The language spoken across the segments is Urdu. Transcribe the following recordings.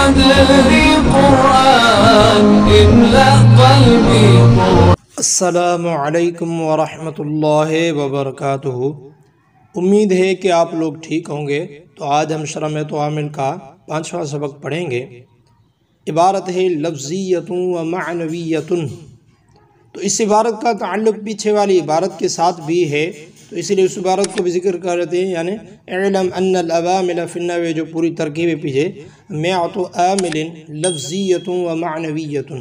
صدري قرآن املأ قلبي قرآن. السلام علیکم ورحمۃ اللہ وبرکاتہ. امید ہے کہ آپ لوگ ٹھیک ہوں گے. تو آج ہم شرح عامل کا 5واں سبق پڑھیں گے. عبارت ہے لفظیت و معنویت. تو اس عبارت کا تعلق پیچھے والی عبارت کے ساتھ بھی ہے، تو اس لیے اس عبارت کو بھی ذکر کرتے ہیں. یعنی اعلم ان العوامل فی النحو، جو پوری ترکیب ہے پیچھے، مئۃ عامل لفظیت و معنویت.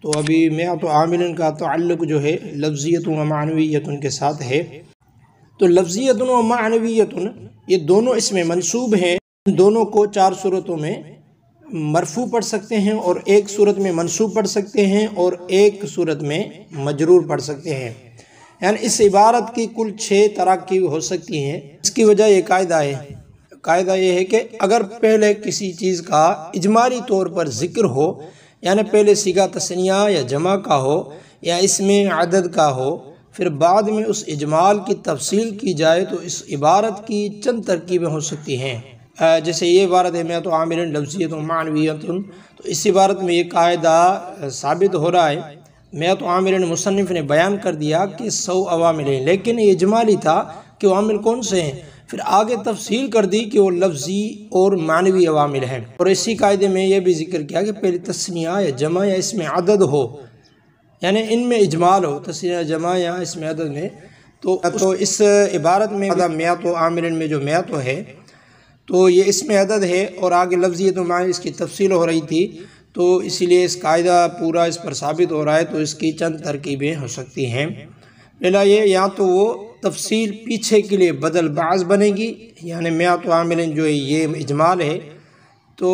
تو ابھی مئۃ عامل کا تعلق جو ہے لفظیت و معنویت کے ساتھ ہے. تو لفظیت و معنویت یہ دونوں اس میں منصوب ہیں. دونوں کو 4 صورتوں میں مرفوع پڑھ سکتے ہیں، اور ایک صورت میں منصوب پڑھ سکتے ہیں، اور ایک صورت میں مجرور پڑھ سکتے ہیں. یعنی اس عبارت کی کل 6 تراکیب ہو سکتی ہیں. اس کی وجہ یہ قاعدہ ہے. قاعدہ یہ ہے کہ اگر پہلے کسی چیز کا اجمالی طور پر ذکر ہو، یعنی پہلے صیغہ تثنیہ یا جمع کا ہو یا اس میں عدد کا ہو، پھر بعد میں اس اجمال کی تفصیل کی جائے، تو اس عبارت کی چند ترکیبیں ہو سکتی ہیں. جیسے یہ عبارت ہے مئۃ عامل لفظیت و معنویت. تو اس عبارت میں یہ قاعدہ ثابت ہو رہا ہے. مئۃ عامل مصنف نے بیان کر دیا کہ 100 عوامل ہیں، لیکن یہ اجمالی تھا کہ وہ عامل کون سے ہیں. پھر آگے تفصیل کر دی کہ وہ لفظی اور معنوی عوامل ہیں. اور اسی قاعدے میں یہ بھی ذکر کیا کہ پہلے تثنیہ یا جمع یا اس میں عدد ہو، یعنی ان میں اجمال ہو، تثنیہ جمع یا اس میں عدد میں. تو اس عبارت میں مئۃ عامل میں جو مئۃ ہے تو یہ اس میں عدد ہے، اور آگے لفظیت و معنی اس کی تفصیل ہو رہی تھی. تو اسی لیے اس قاعدہ پورا اس پر ثابت ہو رہا ہے. تو اس کی چند ترکیبیں ہو سکتی ہیں. پہلا یہ، یا تو وہ تفصیل پیچھے کے لیے بدل بعض بنے گی، یعنی مئۃ عامل جو یہ اجمال ہے، تو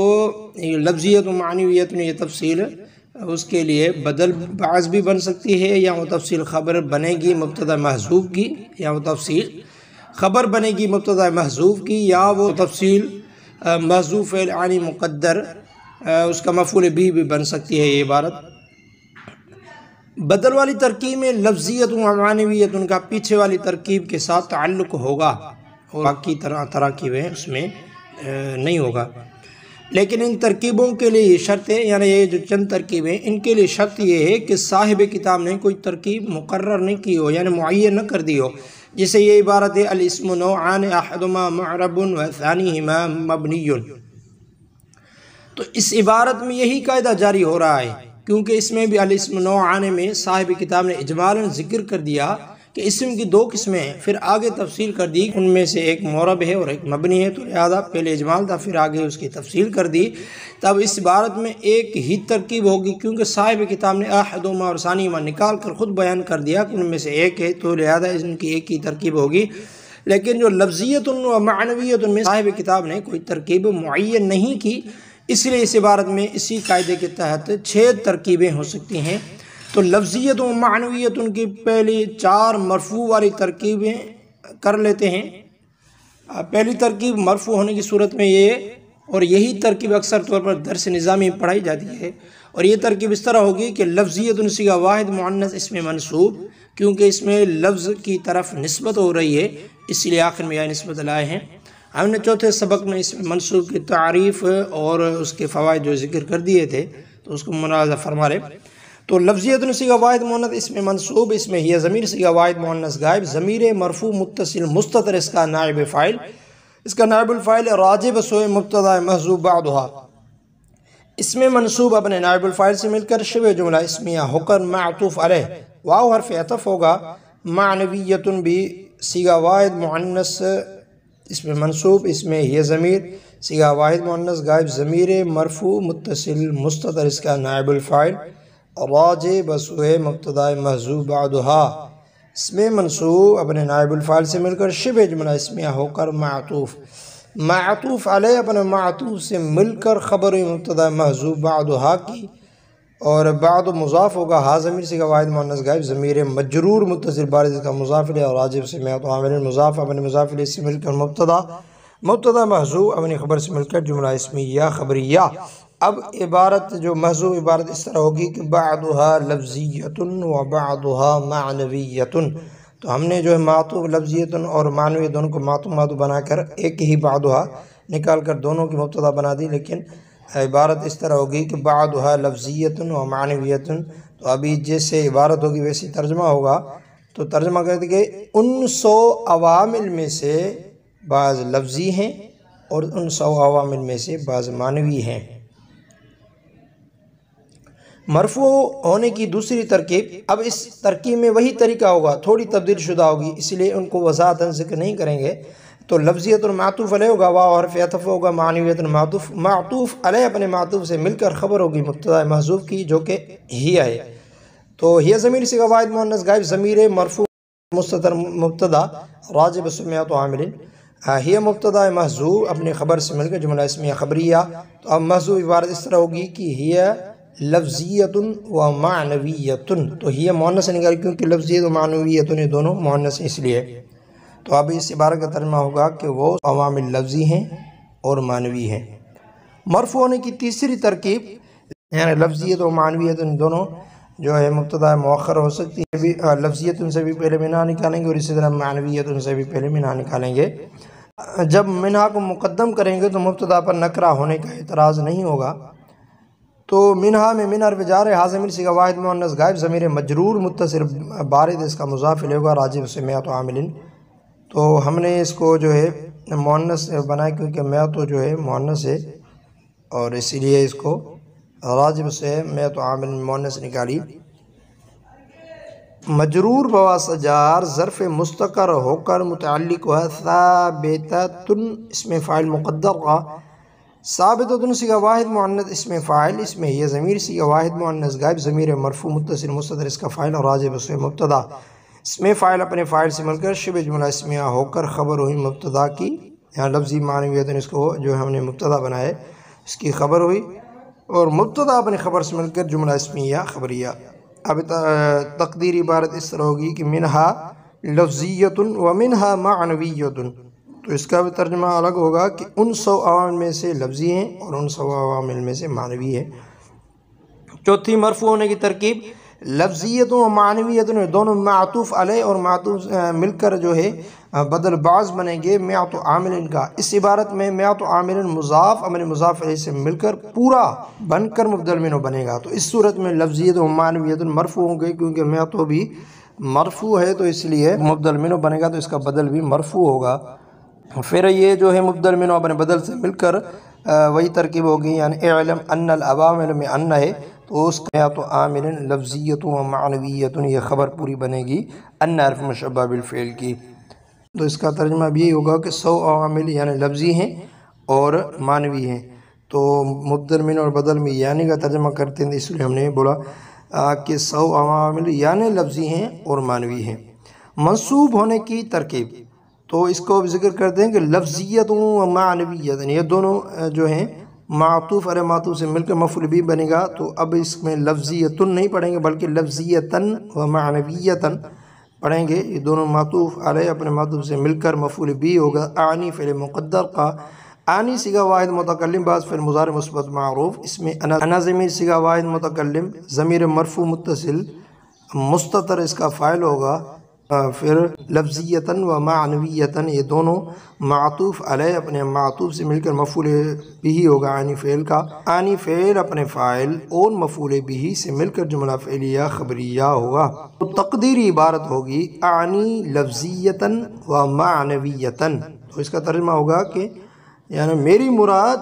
لفظیت و معنویت میں یہ تفصیل اس کے لیے بدل بعض بھی بن سکتی ہے، یا وہ تفصیل خبر بنے گی مبتدا محذوف کی، یا وہ تفصیل خبر بنے گی مبتدا محذوف کی، یا وہ تفصیل محذوف فعل عانی مقدر اس کا مفعول بھی بن سکتی ہے یہ عبارت. بدل والی ترکیب میں لفظیت و معنویت ان کا پیچھے والی ترکیب کے ساتھ تعلق ہوگا، اور باقی تراکیبیں اس میں نہیں ہوگا. لیکن ان ترکیبوں کے لیے یہ شرط ہے، یعنی یہ جو چند ترکیبیں، ان کے لیے شرط یہ ہے کہ صاحب کتاب نے کوئی ترکیب مقرر نہیں کی ہو، یعنی معین نہ کر دی ہو. جیسے یہ عبارت ہے الاسم نوعان احدهما معرب وثانیہما مبنی. تو اس عبارت میں یہی قاعدہ جاری ہو رہا ہے، کیونکہ اس میں بھی الاسم نوعان میں صاحب کتاب نے اجمالاً ذکر کر دیا کہ اسم کی 2 قسمیں ہیں. پھر آگے تفصیل کر دی ان میں سے ایک معرب ہے اور ایک مبنی ہے. تو لہذا پہلے اجمال تھا، پھر آگے اس کی تفصیل کر دی. تب اس عبارت میں ایک ہی ترکیب ہوگی، کیونکہ صاحب کتاب نے احدہما اور ثانیہما نکال کر خود بیان کر دیا کہ ان میں سے ایک ہے، تو لہذا ان کی ایک ہی ترکیب ہوگی. لیکن جو لفظیت و معنویت میں صاحب کتاب نے کوئی ترکیب معین نہیں کی، اس لیے اس عبارت میں اسی قاعدے کے تحت 6 ترکیبیں ہو سکتی ہیں. تو لفظیت و معنویت ان کی پہلی 4 مرفوع والی ترکیبیں کر لیتے ہیں. پہلی ترکیب مرفوع ہونے کی صورت میں یہ، اور یہی ترکیب اکثر طور پر درس نظامی میں پڑھائی جاتی ہے، اور یہ ترکیب اس طرح ہوگی کہ لفظیت صیغہ واحد مؤنث اس میں منصوب، کیونکہ اس میں لفظ کی طرف نسبت ہو رہی ہے، اس لیے آخر میں یہ نسبت لائے ہیں. ہم نے چوتھے سبق میں اس میں منصوب کی تعریف اور اس کے فوائد جو ذکر کر دیے تھے، تو اس کو ملاحظہ فرما رہے. تو لفظیت صیغہ واحد مؤنث اس میں منصوب، اس میں یہ ضمیر صیغہ واحد مؤنث غائب، ضمیر مرفوع متصل مستتر اس کا نائب فاعل، اس کا نائب الفاعل راجع بسوئے مبتدا محذوف بعدھا. اس میں منصوب اپنے نائب الفاعل سے مل کر شبہ جملہ اسمیہ ہو کر معطوف علیہ واو حرف عطف ہوگا. معنویت بھی صیغہ واحد مؤنث اس میں منصوب، اس میں یہ ضمیر صیغہ واحد مؤنث غائب، ضمیر مرفوع متصل مستتر اس کا نائب الفاعل راجع بسوئے مبتدا محذوف بعدھا. اس میں منصوب اپنے نائب الفاعل سے مل کر شبہ جملہ اسمیہ ہو کر معطوف علیہ اپنے معطوف سے مل کر خبر مبتدا محذوف بعدھا کی، اور بعد مضاف ہوگا ہا ضمیر صیغہ واحد مؤنث غائب، ضمیر مجرور متصل بارز کا مضاف الیہ اور راجع سے مئۃ عامل مضاف اپنے مضاف الیہ سے مل کر مبتدا محذوف اپنی خبر سے مل کر جملہ اسمیہ خبریہ. اب عبارت جو محذوف عبارت اس طرح ہوگی کہ بعضها لفظیت و بعضها معنویت. تو ہم نے جو ہے معطوف لفظیت اور معنوی دونوں کو معطوف بنا کر ایک ہی بعضها نکال کر دونوں کی مبتدا بنا دی، لیکن عبارت اس طرح ہوگی کہ بعضها لفظیۃ و معنویۃ، تو ابھی جیسے عبارت ہوگی ویسی ترجمہ ہوگا، تو ترجمہ کرتے کہ ان 100 عوامل میں سے بعض لفظی ہیں اور ان 100 عوامل میں سے بعض معنوی ہیں۔ مرفوع ہونے کی دوسری ترکیب، اب اس ترکیب میں وہی طریقہ ہوگا، تھوڑی تبدیل شدہ ہوگی، اس لیے ان کو وضاحتاً ذکر نہیں کریں گے۔ تو لفظیت معطوف علیہ ہوگا، واو حرف عطف ہوگا، معنویت معطوف علیہ اپنے معطوف سے مل کر خبر ہوگی مبتدا محذوف کی جو کہ ہی ہے۔ تو ہی ضمیر صیغہ واحد مؤنث غائب، ضمیر مرفوع مستتر مبتدا راجب سمیات عامل، ہی مبتدا محذوف اپنے خبر سے مل کر جملہ اسمیہ خبریہ۔ تو اب محذوف عبارت اس طرح ہوگی کہ ہی لفظیت و معنویت، تو ہی مؤنث نکال کیونکہ لفظیت و معنویت یہ دونوں مؤنث اس لیے۔ تو اب اس عبارت کا ترجمہ ہوگا کہ وہ عوامل لفظی ہیں اور معنوی ہیں۔ مرفوع ہونے کی تیسری ترکیب، یعنی لفظیت و معنویت دونوں جو ہے مبتدا مؤخر ہو سکتی ہے، بھی لفظیت ان سے بھی پہلے منہا نکالیں گے اور اسی طرح معنویت ان سے بھی پہلے منہا نکالیں گے۔ جب منہا کو مقدم کریں گے تو مبتدا پر نکرہ ہونے کا اعتراض نہیں ہوگا۔ تو منہا میں من حرف جار ہے، ضمیر صیغہ واحد مؤنث غائب، ضمیر مجرور متصل بارد اس کا مضاف الیہ ہوگا راجب سمیات عامل۔ تو ہم نے اس کو جو ہے مؤنث بنایا کیونکہ میات جو ہے مؤنث ہے اور اسی لیے اس کو راجب سے میات عامل مؤنث نکالی۔ مجرور بواسطہ جار ظرف مستقر ہو کر متعلق ہے ثابتۃ اسم فاعل مقدر کا، ثابتۃ صیغہ واحد مؤنث اسم فاعل، اس میں یہ ضمیر صیغہ واحد مؤنث غائب، ضمیر مرفوع متصل مستتر اس کا فاعل اور راجب سے مبتدا، اس میں فاعل اپنے فاعل سے مل کر شبہ جملہ اسمیہ ہو کر خبر ہوئی مبتدا کی، یہاں لفظی معنویت اس کو جو ہم نے مبتدا بنائے اس کی خبر ہوئی، اور مبتدا اپنے خبر سے مل کر جملہ اسمیہ خبریہ۔ اب تقدیر عبارت اس طرح ہوگی کہ منہا لفظیت و منہا معنویت، تو اس کا بھی ترجمہ الگ ہوگا کہ ان 100 عوامل میں سے لفظی ہیں اور ان 100 عوامل میں سے معنوی ہیں۔ چوتھی مرفوع ہونے کی ترکیب، لفظیت و معنویت دونوں معطوف علیہ اور معطوف مل کر جو ہے بدل بعض بنیں گے میات عامل کا۔ اس عبارت میں میات عامل مضاف اپنے مضاف علیہ سے مل کر پورا بن کر مبدل منہ بنے گا۔ تو اس صورت میں لفظیت و معنویت مرفوع ہوں گے کیونکہ میات بھی مرفوع ہے تو اس لیے مبدل منہ بنے گا، تو اس کا بدل بھی مرفوع ہوگا۔ پھر یہ جو ہے مبدل منہ اپنے بدل سے مل کر وہی ترکیب ہوگی، یعنی اعلم ان العوامل میں ان ہے تو اس کا تو عامل لفظیت و معنویت یہ خبر پوری بنے گی ان حرف مشبہ بالفعل کی۔ تو اس کا ترجمہ بھی یہی ہوگا کہ 100 عوامل یعنی لفظی ہیں اور معنوی ہیں۔ تو مبدل منہ اور بدل میں یعنی کا ترجمہ کرتے ہیں، اس لیے ہم نے بولا کہ 100 عوامل یعنی لفظی ہیں اور معنوی ہیں۔ منصوب ہونے کی ترکیب، تو اس کو ذکر کرتے ہیں کہ لفظیت و معنویت یہ دونوں جو ہیں معطوف علیہ معطوف سے مل کر مفعول بھی بنے گا۔ تو اب اس میں لفظیتن نہیں پڑھیں گے بلکہ لفظیتن و معنویتن پڑھیں گے، یہ دونوں معطوف علیہ اپنے معطوف سے مل کر مفعول بھی ہوگا۔ آنی فعل مقدر کا، آنی صیغہ واحد متکلم بعض فعل مضارع مثبت معروف، اس میں انا ضمیر صیغہ واحد متکلم، ضمیر مرفوع متصل مستتر اس کا فاعل ہوگا۔ پھر لفظیتن و معنویتن یہ دونوں معطوف علیہ اپنے معطوف سے مل کر مفعول بھی ہوگا آنی فعل کا، آنی فعل اپنے فاعل اور مفعول بھی سے مل کر جملہ فعلیہ خبریہ ہوگا۔ تو تقدیری عبارت ہوگی آنی لفظیتن و معنویتن، تو اس کا ترجمہ ہوگا کہ یعنی میری مراد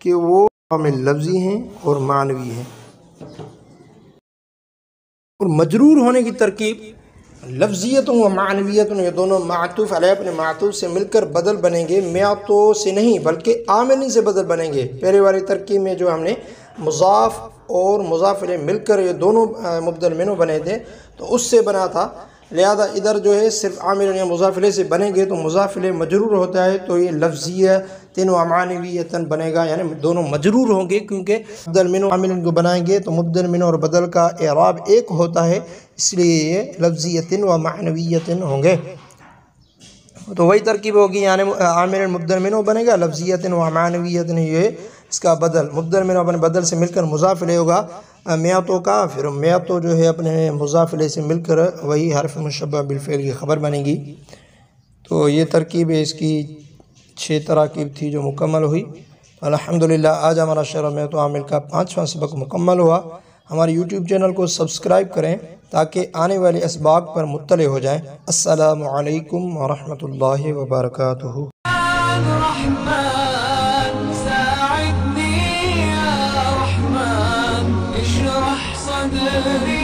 کہ وہ عامل لفظی ہیں اور معنوی ہیں۔ اور مجرور ہونے کی ترکیب، لفظیت و معنویت یہ دونوں معطوف علیہ اپنے معطوف سے مل کر بدل بنیں گے، میاتوں سے نہیں بلکہ عاملین سے بدل بنیں گے۔ پہلے والی ترکیب میں جو ہم نے مضاف اور مضاف الیہ مل کر یہ دونوں مبدل منہ بنے تھے تو اس سے بنا تھا، لہذا ادھر جو ہے صرف عامل یا مضاف الیہ سے بنیں گے تو مضاف الیہ مجرور ہوتا ہے تو یہ لفظیتن و معنویتن بنے گا، یعنی دونوں مجرور ہوں گے کیونکہ مبدل منہ عامل کو بنائیں گے تو مبدل منہ اور بدل کا اعراب ایک ہوتا ہے، اس لیے یہ لفظیتن و معنویتن ہوں گے۔ تو وہی ترکیب ہوگی، یعنی عامل مبدل منہ بنے گا، لفظیتن و معنویتن یہ اس کا بدل، مبدل منہ اپنے بدل سے مل کر مضاف الیہ ہوگا میاتوں کا، پھر میاتوں جو ہے اپنے مضاف الیہ سے مل کر وہی حرف مشبہ بالفعل کی خبر بنے گی۔ تو یہ ترکیب ہے، اس کی 6 تراکیب تھی جو مکمل ہوئی۔ الحمدللہ آج ہمارا شرمیت و عامل کا 5واں سبق مکمل ہوا۔ ہمارے یوٹیوب چینل کو سبسکرائب کریں تاکہ آنے والے اسباق پر مطلع ہو جائیں۔ السلام علیکم ورحمۃ اللہ وبرکاتہ۔ الرحمن ساعدني يا رحمن اشرح صدري